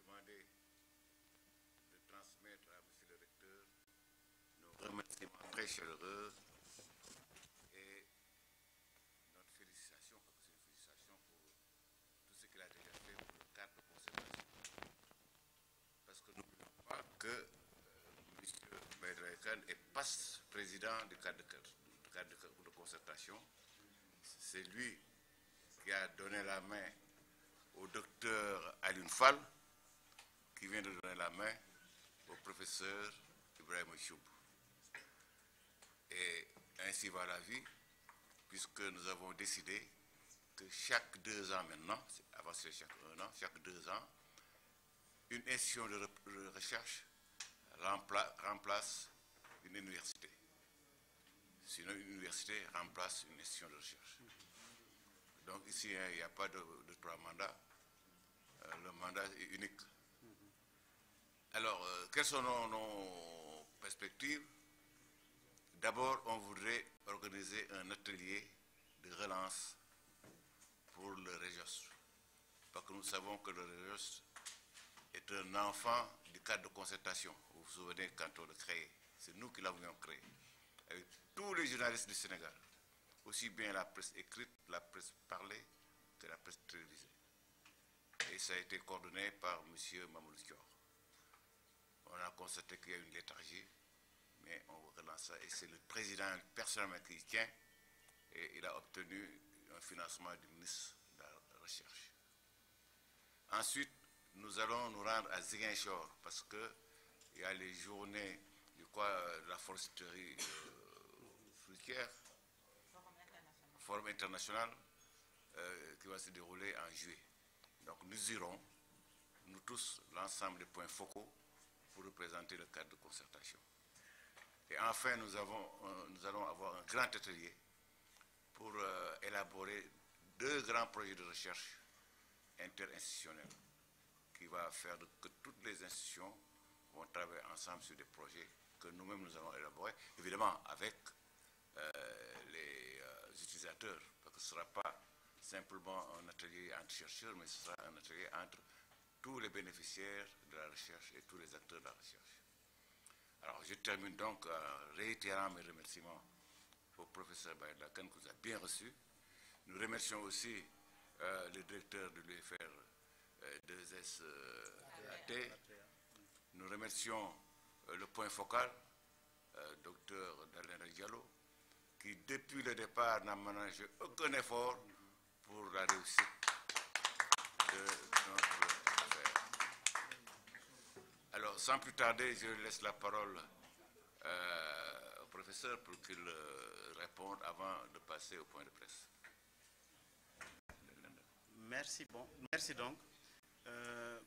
demander de transmettre à M. le recteur nos remerciements très chaleureux et notre félicitation, parce que c'est une félicitation pour tout ce qu'il a déjà fait pour le cadre de conservation. Parce que n'oublions pas que M. Maïdra est président du cadre de concertation. C'est lui qui a donné la main au docteur Alioune Fall, qui vient de donner la main au professeur Ibrahima Choub. Et ainsi va la vie, puisque nous avons décidé que chaque 2 ans maintenant, avant c'est chaque 1 an, chaque 2 ans, une institution de recherche remplace une université. Sinon, une université remplace une institution de recherche. Donc ici, il n'y a pas de 3 mandats. Le mandat est unique. Alors, quelles sont nos perspectives? D'abord, on voudrait organiser un atelier de relance pour le REGEOS. Parce que nous savons que le REGEOS est un enfant du cadre de concertation. Vous vous souvenez quand on l'a créé. C'est nous qui l'avions créé. Avec tous les journalistes du Sénégal. Aussi bien la presse écrite, la presse parlée que la presse télévisée. Et ça a été coordonné par M. Mamoudou Dior. On a constaté qu'il y a une léthargie, mais on relance ça. Et c'est le président personnellement qui y tient. Et il a obtenu un financement du ministre de la Recherche. Ensuite, nous allons nous rendre à Ziguinchor parce qu'il y a les journées de la foresterie fruitière, Forum international, qui va se dérouler en juillet. Donc nous irons, nous tous, l'ensemble des points focaux pour représenter le cadre de concertation. Et enfin, nous allons avoir un grand atelier pour élaborer 2 grands projets de recherche interinstitutionnels qui va faire que toutes les institutions vont travailler ensemble sur des projets que nous-mêmes nous allons élaborer, évidemment avec les utilisateurs, parce que ce ne sera pas simplement un atelier entre chercheurs, mais ce sera un atelier entre tous les bénéficiaires de la recherche et tous les acteurs de la recherche. Alors, je termine donc en réitérant mes remerciements au professeur Maïdra Kane, qui nous a bien reçus. Nous remercions aussi le directeur de l'UFR 2SAT. Nous remercions le point focal, docteur Dalena Diallo, qui depuis le départ n'a managé aucun effort pour la réussite de notre affaire. Alors, sans plus tarder, je laisse la parole au professeur pour qu'il réponde avant de passer au point de presse. Merci donc,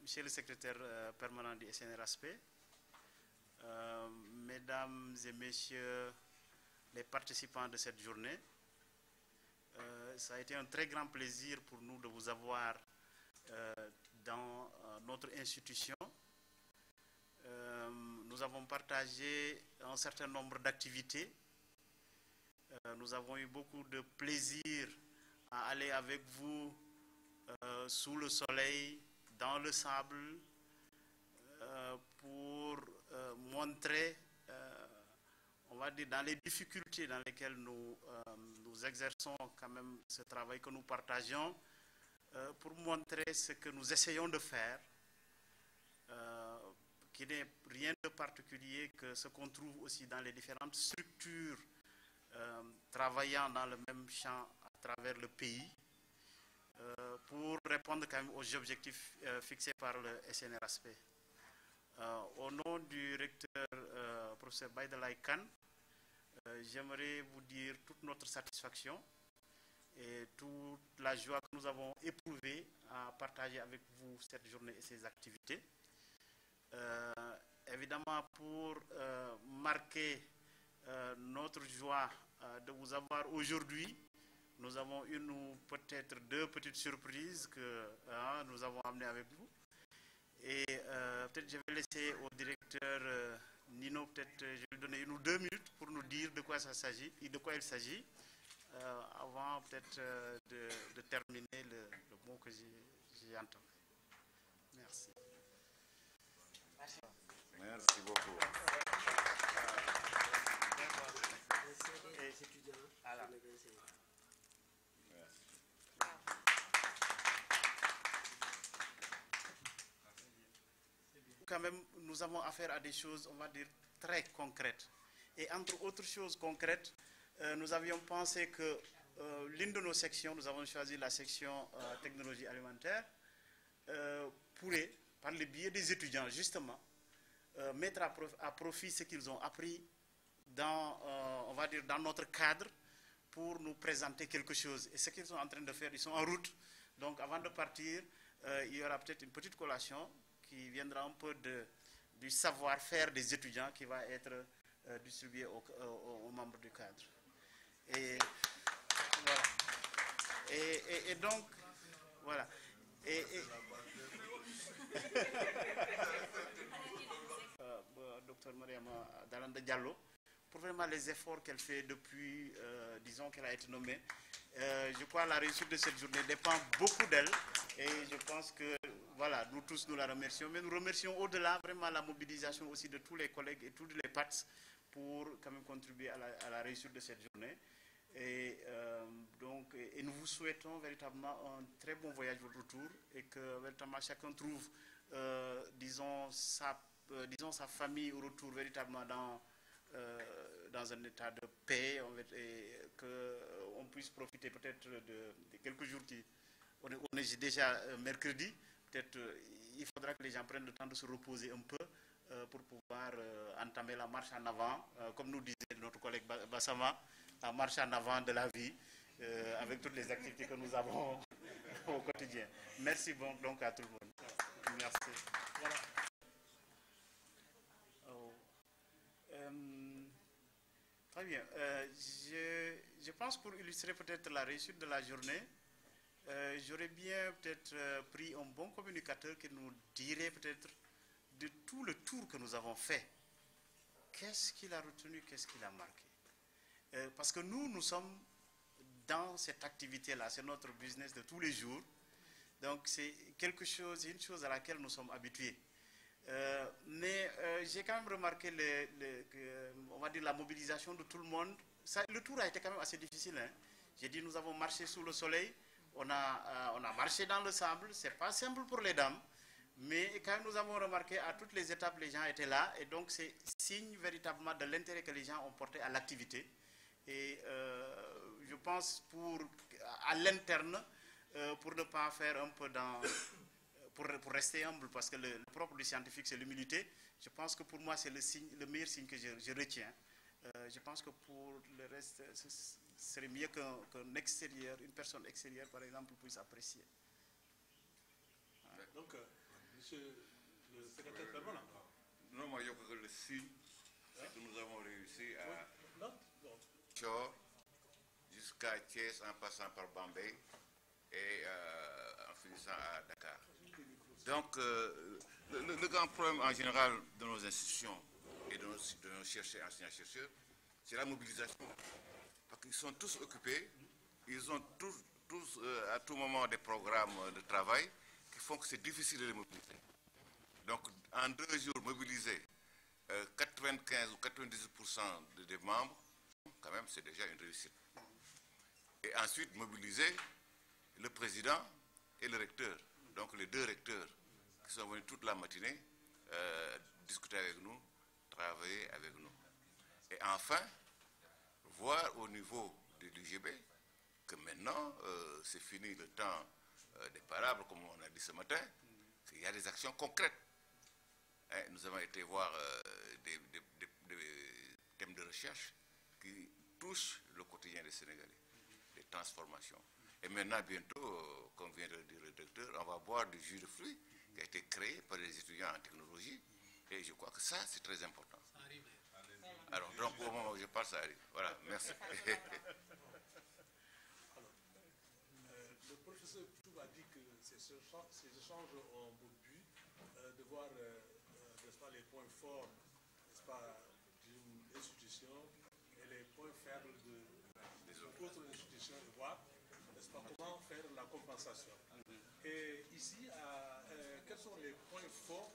monsieur le secrétaire permanent du SNRASP, mesdames et messieurs les participants de cette journée. Ça a été un très grand plaisir pour nous de vous avoir dans notre institution. Nous avons partagé un certain nombre d'activités. Nous avons eu beaucoup de plaisir à aller avec vous sous le soleil, dans le sable, pour montrer, on va dire, dans les difficultés dans lesquelles nous exerçons quand même ce travail que nous partageons, pour montrer ce que nous essayons de faire, qui n'est rien de particulier que ce qu'on trouve aussi dans les différentes structures travaillant dans le même champ à travers le pays, pour répondre quand même aux objectifs fixés par le SNRASP. Au nom du recteur professeur Maïdra Kane, j'aimerais vous dire toute notre satisfaction et toute la joie que nous avons éprouvée à partager avec vous cette journée et ces activités. Évidemment, pour marquer notre joie de vous avoir aujourd'hui, nous avons une ou peut-être 2 petites surprises que nous avons amenées avec vous. Et peut-être je vais laisser au directeur Nino, peut-être je vais lui donner 1 ou 2 minutes pour nous dire de quoi il s'agit, avant peut-être de terminer le mot que j'ai entendu. Merci. Merci beaucoup. Quand même, nous avons affaire à des choses, on va dire, très concrètes. Et entre autres choses concrètes, nous avions pensé que l'une de nos sections, nous avons choisi la section technologie alimentaire, pourrait, par le biais des étudiants, justement, mettre à profit ce qu'ils ont appris dans, on va dire, dans notre cadre pour nous présenter quelque chose. Et ce qu'ils sont en train de faire, ils sont en route. Donc, avant de partir, il y aura peut-être une petite collation qui viendra un peu du savoir-faire des étudiants qui va être distribué aux membres du cadre. Et voilà. Et donc, voilà. Docteur Mariama Dalanda Diallo, pour vraiment les efforts qu'elle fait depuis, disons qu'elle a été nommée. Je crois que la réussite de cette journée dépend beaucoup d'elle et je pense que, voilà, nous tous nous la remercions, mais nous remercions au-delà vraiment la mobilisation aussi de tous les collègues et tous les PATS pour quand même contribuer à la réussite de cette journée. Et donc, et nous vous souhaitons véritablement un très bon voyage au retour et que véritablement chacun trouve, disons, sa famille au retour véritablement dans un état de paix et qu'on puisse profiter peut-être de quelques jours on est déjà mercredi, peut-être il faudra que les gens prennent le temps de se reposer un peu pour pouvoir entamer la marche en avant, comme nous disait notre collègue Bassama, la marche en avant de la vie, avec toutes les activités que nous avons au quotidien. Merci donc à tout le monde. Merci. Voilà. Très bien. Je pense pour illustrer peut-être la réussite de la journée, j'aurais bien peut-être pris un bon communicateur qui nous dirait peut-être de tout le tour que nous avons fait, qu'est-ce qu'il a retenu, qu'est-ce qu'il a marqué. Parce que nous sommes dans cette activité-là, c'est notre business de tous les jours. Donc c'est une chose à laquelle nous sommes habitués. Mais j'ai quand même remarqué on va dire la mobilisation de tout le monde. Le tour a été quand même assez difficile. Hein. J'ai dit nous avons marché sous le soleil, on a marché dans le sable. C'est pas simple pour les dames, mais quand même nous avons remarqué à toutes les étapes les gens étaient là et donc c'est signe véritablement de l'intérêt que les gens ont porté à l'activité. Et je pense à l'interne, pour ne pas faire un peu pour rester humble, parce que le propre du scientifique, c'est l'humilité. Je pense que pour moi, c'est le meilleur signe que je retiens. Je pense que pour le reste, ce serait mieux qu'un extérieur, une personne extérieure, par exemple, puisse apprécier. Ouais. Donc, monsieur le secrétaire permanent. Non, moi, je crois que le signe, c'est que nous avons réussi à Non. jusqu'à Thiès en passant par Bambey et en finissant à Dakar. Donc, le grand problème en général de nos institutions et de nos chercheurs, enseignants-chercheurs, c'est la mobilisation. Parce qu'ils sont tous occupés, ils ont tous à tout moment des programmes de travail qui font que c'est difficile de les mobiliser. Donc, en 2 jours, mobiliser 95 ou 98% des membres, quand même, c'est déjà une réussite. Et ensuite, mobiliser le président et le recteur. Donc, les 2 recteurs qui sont venus toute la matinée discuter avec nous, travailler avec nous. Et enfin, voir au niveau de l'UGB que maintenant, c'est fini le temps des parables, comme on a dit ce matin, qu'il y a des actions concrètes. Hein, nous avons été voir des thèmes de recherche qui touchent le quotidien des Sénégalais, des transformations. Et maintenant, bientôt, comme vient de le dire le docteur, on va boire du jus de fruits qui a été créé par les étudiants en technologie. Et je crois que ça, c'est très important. Ça arrive. Alors, donc, au moment où je parle, ça arrive. Voilà, merci. Alors, le professeur Poutou a dit que ces échanges ont pour but de voir n'est-ce pas, les points forts d'une institution et les points faibles des autres institutions et voir n'est-ce pas, comment faire la compensation. Et ici, quels sont les points forts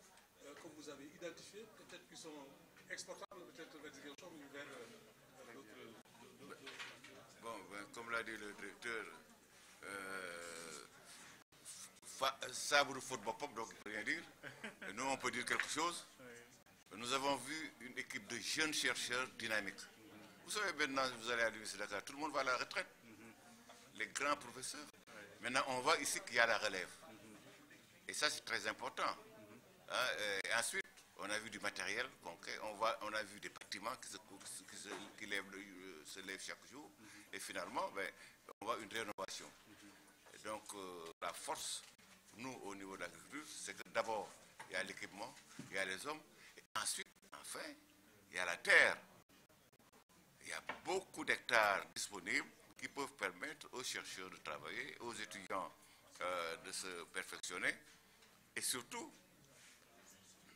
comme vous avez identifié, peut-être qui sont exportables, peut-être vers Ziguinchor ou vers d'autres. Bon, ben, comme l'a dit le directeur, sabre faute pop, donc il ne peut rien dire. Nous, on peut dire quelque chose. Nous avons vu une équipe de jeunes chercheurs dynamiques. Vous savez, maintenant, vous allez à l'université de Dakar, tout le monde va à la retraite. Les grands professeurs. Maintenant, on voit ici qu'il y a la relève. Et ça, c'est très important. Hein, et ensuite, on a vu du matériel concret, on a vu des bâtiments qui se lèvent chaque jour. Et finalement, ben, on voit une rénovation. Et donc, la force, nous, au niveau de l'agriculture, c'est que d'abord, il y a l'équipement, il y a les hommes, et ensuite, enfin, il y a la terre. Il y a beaucoup d'hectares disponibles qui peuvent permettre aux chercheurs de travailler, aux étudiants de se perfectionner, et surtout,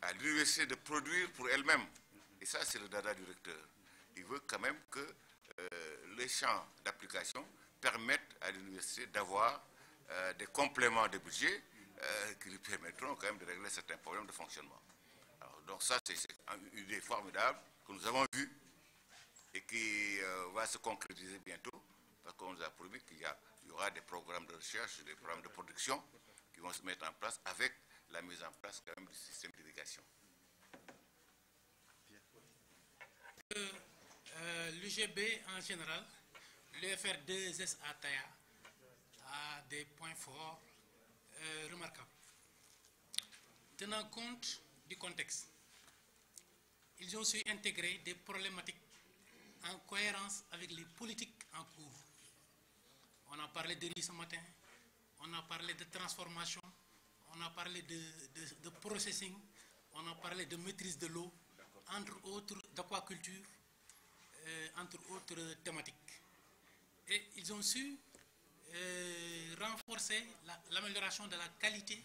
à l'université de produire pour elle-même. Et ça, c'est le dada du recteur. Il veut quand même que les champs d'application permettent à l'université d'avoir des compléments de budget qui lui permettront quand même de régler certains problèmes de fonctionnement. Alors, donc ça, c'est une idée formidable que nous avons vue et qui va se concrétiser bientôt, parce qu'on nous a promis qu'il y aura des programmes de recherche, des programmes de production qui vont se mettre en place avec la mise en place quand même du système d'irrigation. L'UGB en général, le FR2S à Taya a des points forts remarquables. Tenant compte du contexte, ils ont su intégrer des problématiques en cohérence avec les politiques en cours. On a parlé de riz ce matin, on a parlé de transformation, on a parlé de processing, on a parlé de maîtrise de l'eau, entre autres d'aquaculture, entre autres thématiques. Et ils ont su renforcer l'amélioration de la qualité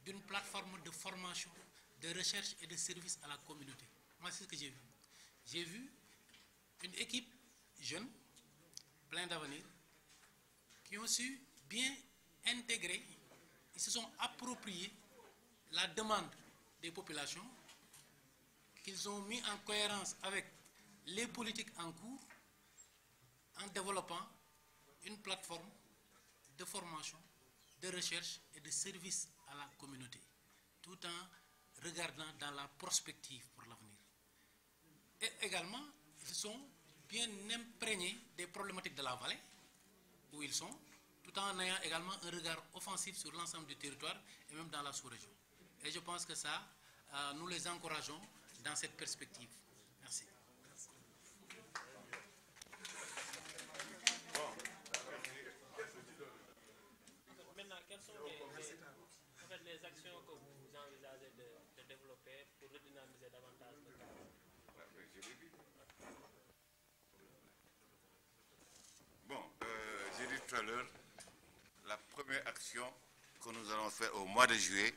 d'une plateforme de formation, de recherche et de service à la communauté. Moi, c'est ce que j'ai vu. J'ai vu une équipe jeune, plein d'avenir, qui ont su bien intégrer, ils se sont appropriés la demande des populations, qu'ils ont mis en cohérence avec les politiques en cours, en développant une plateforme de formation, de recherche et de service à la communauté, tout en regardant dans la prospective pour l'avenir. Et également, ils sont bien imprégnés des problématiques de la vallée, où ils sont, tout en ayant également un regard offensif sur l'ensemble du territoire et même dans la sous-région. Et je pense que ça, nous les encourageons dans cette perspective. Merci. Maintenant, quelles sont les actions que vous envisagez de développer pour redynamiser davantage le cadre? Bon, j'ai dit tout à l'heure, la première action que nous allons faire au mois de juillet,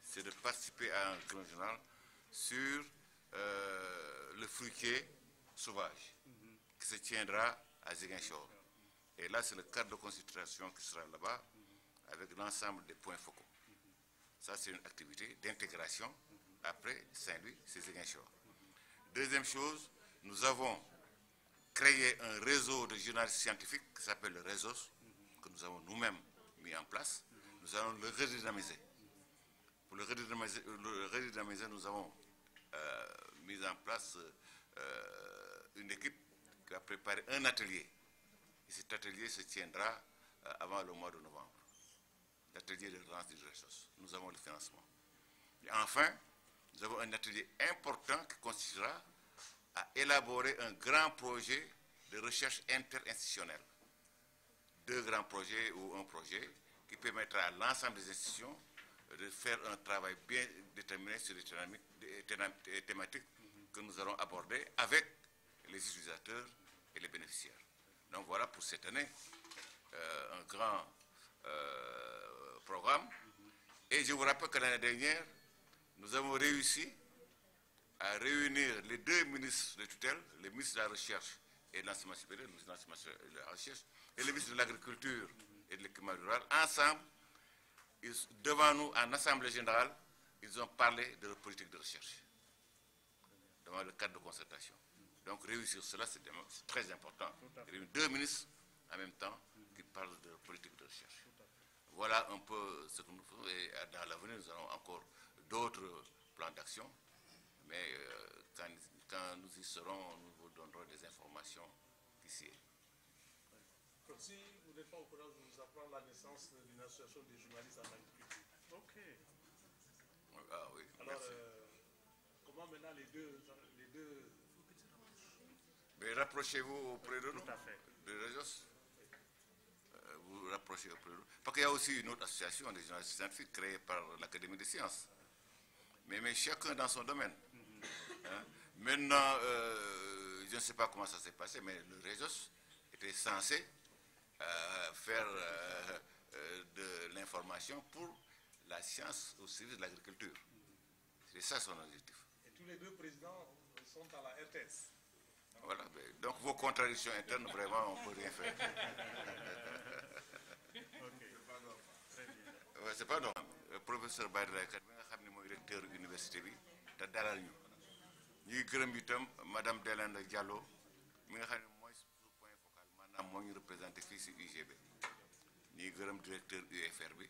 c'est de participer à un grand journal sur le fruitier sauvage qui se tiendra à Ziguinchor. Et là, c'est le cadre de consultation qui sera là-bas avec l'ensemble des points focaux. Ça, c'est une activité d'intégration. Après Saint-Louis, c'est Ziguinchor. Deuxième chose, nous avons créé un réseau de journalistes scientifiques qui s'appelle le RESOS, que nous avons nous-mêmes mis en place. Nous allons le redynamiser. Pour le redynamiser, nous avons mis en place une équipe qui a préparé un atelier. Et cet atelier se tiendra avant le mois de novembre. L'atelier de relance du RESOS. Nous avons le financement. Et enfin, nous avons un atelier important qui consistera à élaborer un grand projet de recherche interinstitutionnelle. 2 grands projets ou un projet qui permettra à l'ensemble des institutions de faire un travail bien déterminé sur les thématiques que nous allons aborder avec les utilisateurs et les bénéficiaires. Donc voilà pour cette année un grand programme. Et je vous rappelle que l'année dernière, nous avons réussi à réunir les 2 ministres de tutelle, le ministre de la Recherche et de l'Enseignement supérieur, le ministre de l'Enseignement et de la Recherche, et le ministre de l'Agriculture et de l'Équipement rural, ensemble, devant nous en Assemblée générale, ils ont parlé de leur politique de recherche dans le cadre de concertation. Donc réussir cela, c'est très important. Il y a eu 2 ministres en même temps qui parlent de leur politique de recherche. Voilà un peu ce que nous faisons, et dans l'avenir, nous aurons encore d'autres plans d'action, mais quand nous y serons, nous vous donnerons des informations ici. Donc, si vous n'êtes pas au courant, je vous apprends la naissance d'une association des journalistes en agriculture. Ok. Ah oui, alors, merci. Comment maintenant les deux Mais rapprochez-vous auprès de nous, Tout à fait. de Régis. Vous rapprochez auprès de nous. Parce qu'il y a aussi une autre association des journalistes scientifiques créée par l'Académie des sciences. Mais chacun dans son domaine. Hein? Maintenant, je ne sais pas comment ça s'est passé, mais le Régis était censé faire de l'information pour la science au service de l'agriculture. C'est ça son objectif. Et tous les 2 présidents sont à la RTS. Voilà, donc vos contradictions internes, vraiment, on ne peut rien faire. Ouais, c'est pas normal. Professeur Badara kat bi nga xam ne mooy recteur université bi te dalal ñu ñuy gërëm itam madame Delanda Diallo mi nga xam ne mooy suñu point focal maanaam moo ñu représenté fii si UGB ñuy gërëm directeur UFR bi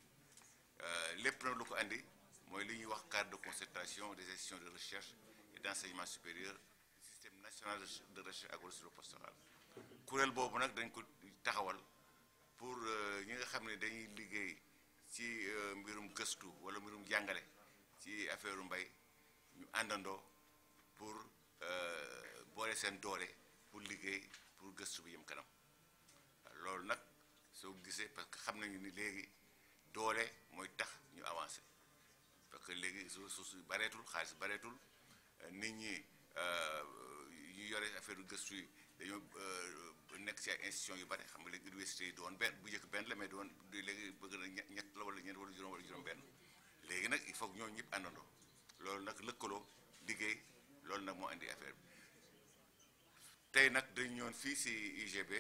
lépp na lu ko andi mooy li ñuy wax cadre de concertation des institutions de recherche et d'enseignement supérieur du système national de recherche agro-sylvo-pastorale kuréel boobu nag dañ ko taxawal pour ñi nga xam ne dañuy liggéey ci mbirum gëstu wala mbirum jàngale ci affaire mbay ñu àndandoo pour boole seen doole pour liggéey pour gëstu bi yëm kanam loolu nag soo gisee parce que xam nañu ni léegi doole mooy tax ñu avancé parce que léegi ressources yu bareetul xaalis bareetul nit ñi ñu yore affaire gëstu yi dañoo nekk ci ay institutions yu bari xam nga léegi université yi doon benn bu njëkk benn la mais doon léegi bëgg na ñett la wala ñeent wala juróom benn léegi nag il faut que ñooñu ñëpp àndandoo loolu nag lëkkaloo liggéey loolu nag moo andi affaire bi tey nag dañu ñëwoon fii si UGB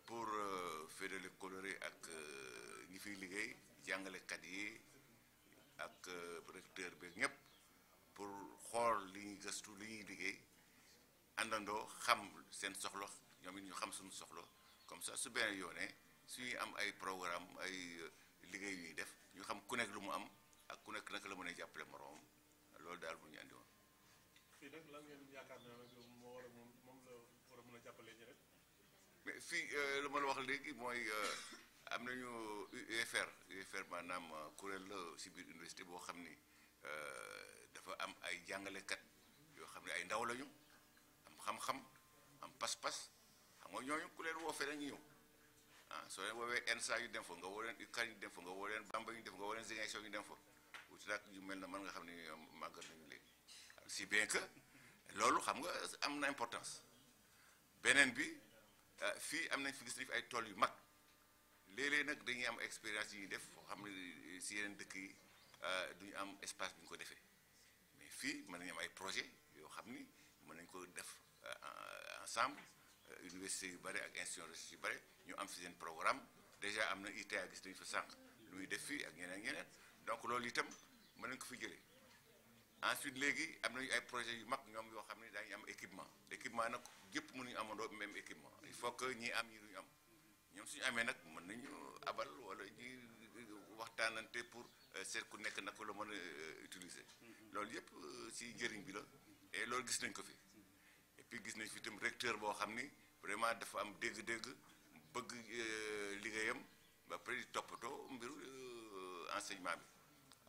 pour fédérer coloré ak ñi fiy liggéey jàngalekat yi ak recteur bi ñëpp pour xool li ñuy gëstu li ñuy liggéey àndandoo xam seen soxla ñoom it ñu xam suñu soxla comme ça su benn yoonee suñuy am ay programme ay liggéey yu ñuy def ñu xam ku nekk lu mu am ak ku nekk naka la mën a jàppale moroom loolu daal bu ñu andi woon. fii nag lan ngeen yaakaar ne moo war a moom la war a mën a jàppale ñi rek. mais fii lu ma la wax léegi mooy am nañu UFR maanaam kuréel la si biir université boo xam ni dafa am ay jàngalekat yoo xam ne ay ndaw lañu am xam-xam am pas-pas xam nga ñooñu ku leen woo fee ñu ñëw ah soo leen woowee ENSA yu dem fa nga woo leen UCAD yu dem fa nga woo leen Bamba yu dem fa nga woo leen Ziguinchor yu dem fa wuti nag yu mel na man nga xam ne màggat nañu léegi si bien que loolu xam nga am na importance beneen bi fii am nañ fi gis nañ fi ay tool yu mag léeg-léeg nag dañuy am expérience yi ñuy def foo xam ne si yeneen dëkk yi duñu am espace bi ñu ko defee mais fii mën nañu am ay projet yoo xam ni mën nañ ko def ensemble université yu bëri ak institution de recherche yu bëri ñu am fi seen programme déjà am na ITA gis nañu fa sànq lu muy def fii ak ñeneen donc loolu itam mën nañ ko fi jëlee ensuite léegi am nañu ay projets yu mag ñoom yoo xam ne daañu am équipement nag yëpp mënuñu amandoo même équipement il faut que ñi am ñi duñu am ñoom suñu amee nag mën nañu abal wala ñi waxtaanante pour seet ku nekk nag la mën a utiliser loolu yëpp si njëriñ bi la et loolu gis nañ ko fi et puis gis nañ fi itam recteur boo xam ni vraiment dafa am dégg-dégg bëgg liggéeyam ba pare di toppatoo mbiru enseignement bi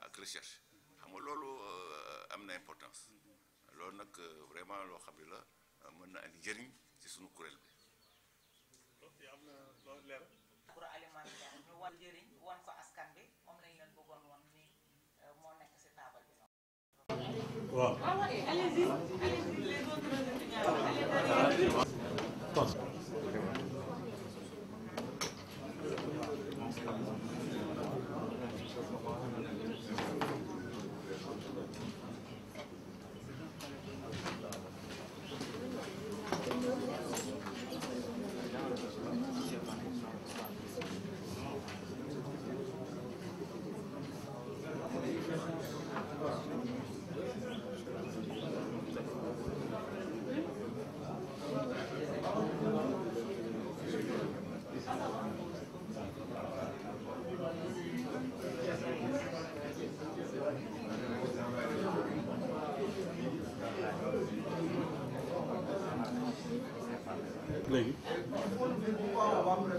ak recherche xam nga loolu am na importance loolu nag vraiment loo xam ne la mën na andi njëriñ ci suñu kuréel bi. donc am na loolu leer. pour alimentaire ñu wan njëriñ wan ko askan bi moom lañ leen bëggoon wan ni moo nekk ci taabal bi. waaw. allez-y, allez-y, les autres étudiants, allez-y.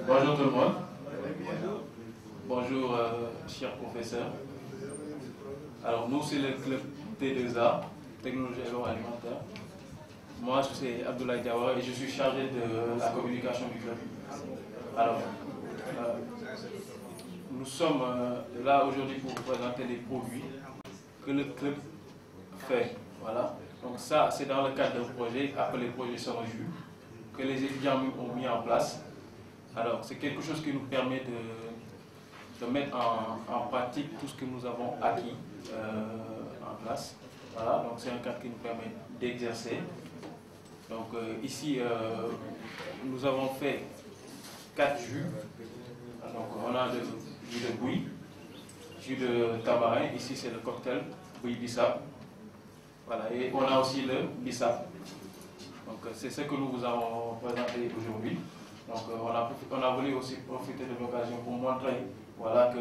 Bonjour tout le monde. Bonjour, chers professeurs. Alors, nous, c'est le club T2A, Technologie Agroalimentaire. Moi, c'est Abdoulaye Diawara et je suis chargé de la communication du club. Alors, nous sommes là aujourd'hui pour vous présenter les produits que le club fait. Voilà. Donc ça, c'est dans le cadre d'un projet appelé Projet Sans Jus, que les étudiants ont mis en place. Alors, c'est quelque chose qui nous permet de mettre en pratique tout ce que nous avons acquis en classe. Voilà, donc c'est un cadre qui nous permet d'exercer. Donc ici, nous avons fait 4 jus. Donc on a le jus de bouillie, jus de tamarin, ici c'est le cocktail, bouillie bissap. Voilà, et on a aussi le bissap. Donc c'est ce que nous vous avons présenté aujourd'hui. Donc on a voulu aussi profiter de l'occasion pour montrer, voilà, que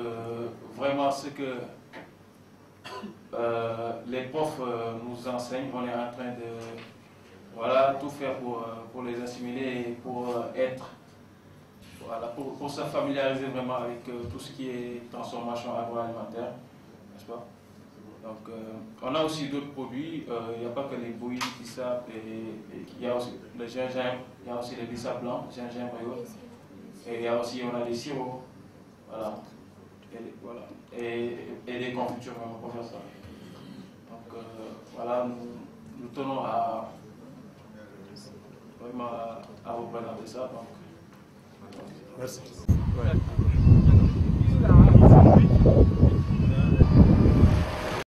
vraiment ce que les profs nous enseignent, on est en train de, voilà, tout faire pour les assimiler et pour être, voilà, pour se familiariser vraiment avec tout ce qui est transformation agroalimentaire, n'est-ce pas? Donc on a aussi d'autres produits, il n'y a pas que les bouillies, bissap, il y a aussi le gingembre, il y a aussi le bissap blanc, gingembre et autres. Et il y a aussi, on a des sirops, voilà, et des confitures même, on peut faire ça. Donc voilà, nous tenons à vraiment à vous présenter ça. Donc. Merci. Ouais.